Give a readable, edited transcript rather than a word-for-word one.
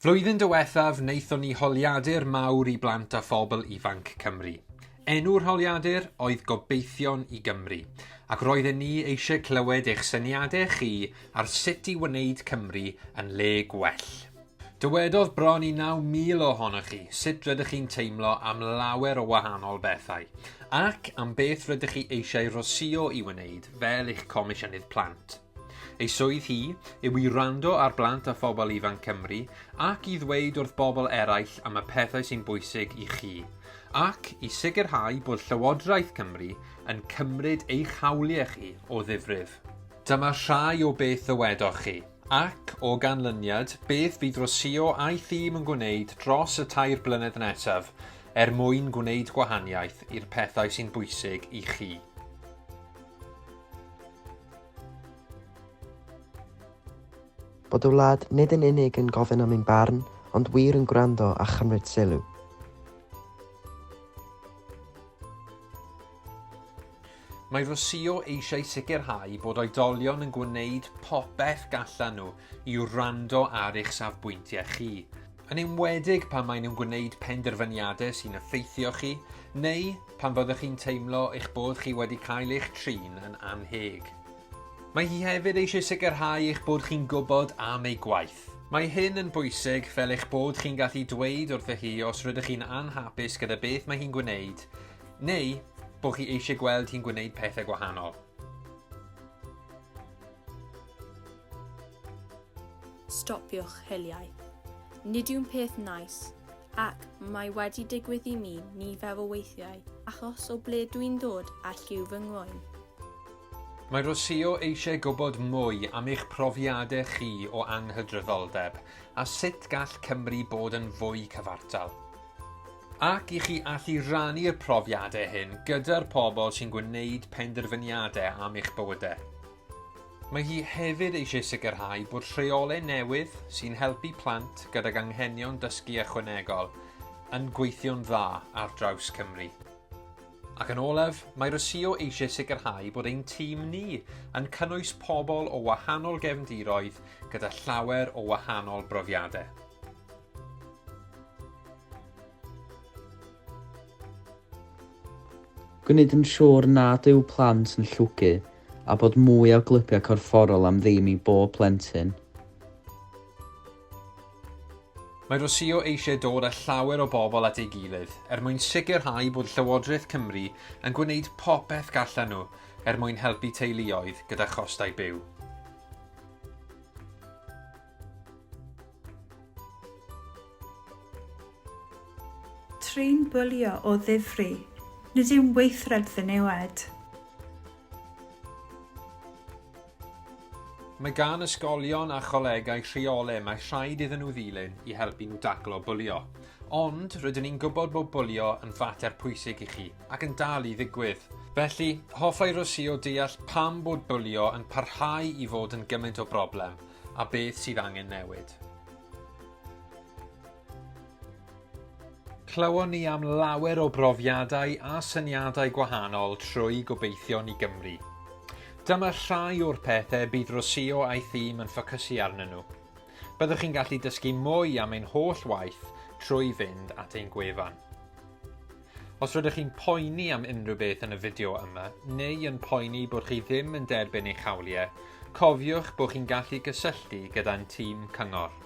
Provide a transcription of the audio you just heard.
Flwyddyn diwethaf wnaethon ni holiadur mawr I blant a phobl ifanc Cymru. Enw'r holiadur oedd Gobeithion I Gymru, ac roedden ni eisiau clywed eich syniadau chi ar sut I wneud Cymru yn le gwell. Dywedodd bron I 9,000 ohonoch chi sut rydych chi'n teimlo am lawer o wahanol bethau, ac am beth rydych chi eisiau rosio I wneud fel eich comisiynydd plant. Ei swydd hi yw I wrando ar blant a phobl ifanc Cymru ac I ddweud wrth bobl eraill am y pethau sy'n bwysig I chi, ac I sicrhau bod Llywodraeth Cymru yn cymryd eich hawliau chi o ddifrif. Dyma rhai o beth ddywedoch chi, ac o ganlyniad beth fydd rosio a'i thîm yn gwneud dros y 3 blynedd nesaf mwyn gwneud gwahaniaeth i'r pethau sy'n bwysig I chi. Bod y wlad nid yn unig yn gofyn am ein barn, ond wir yn gwrando a chymryd sylw. Mae Rosio eisiau sicrhau bod oedolion yn gwneud popeth gallan nhw I wrando ar eich safbwyntiau chi, yn enwedig pan maen nhw'n gwneud penderfyniadau sy'n effeithio chi, neu pan fyddwch chi'n teimlo eich bod chi wedi cael eich trin yn anheg. Mae hi hefyd eisiau sicrhau eich bod chi'n gwybod am ei gwaith. Mae hyn yn bwysig fel eich bod chi'n gallu dweud wrtho hi os rydych chi'n anhapus gyda beth mae hi'n gwneud, neu bod chi eisiau gweld hi'n gwneud pethau gwahanol. Stopiwch hiliau. Nid yw'n peth nais, ac mae wedi digwydd I mi nifer o weithiau, achos o ble dwi'n dod a lliw fy ngwain. Mae Rosio eisiau gwybod mwy am eich profiadau chi o anghydraddoldeb a sut gall Cymru bod yn fwy cyfartal. Ac I chi allu rannu'r profiadau hyn gyda'r pobl sy'n gwneud penderfyniadau am eich bywydau. Mae hi hefyd eisiau sicrhau bod rheolau newydd sy'n helpu plant gydag anghenion dysgu ychwanegol yn gweithio'n dda ar draws Cymru. Ac yn olaf, mae Rosio eisiau sicrhau bod ein tîm ni yn cynnwys pobl o wahanol gefndiroedd gyda llawer o wahanol brofiadau. Gwneud yn siŵr nad yw plant yn llwgu a bod mwy o glybiau corfforol am ddim I bob plentyn. Mae Rosio eisiau dod â llawer o bobl at ei gilydd mwyn sicrhau bod Llywodraeth Cymru yn gwneud popeth gallan nhw mwyn helpu teuluoedd gyda chostau byw. Trin bwlio o ddifri, nid yw'n weithred ddiniwed. Mae gan ysgolion a cholegau rheolau mae rhaid iddyn nhw ddilyn I helpu nhw daclo bwlio. Ond rydyn ni'n gwybod bod bwlio yn fater pwysig I chi ac yn dal I ddigwydd. Felly, hoffai Rosio deall pam bod bwlio yn parhau I fod yn gymaint o broblem a beth sydd angen newid. Clywon ni am lawer o brofiadau a syniadau gwahanol trwy Gobeithion I Gymru. Dyma rhai o'r pethau bydd Rosio a'i thîm yn ffocysu arnyn nhw. Byddwch chi'n gallu dysgu mwy am ein holl waith trwy fynd at ein gwefan. Os rydych chi'n poeni am unrhyw beth yn y fideo yma, neu yn poeni bod chi ddim yn derbyn eich hawliau, cofiwch bod chi'n gallu gysylltu gyda'n tîm cyngor.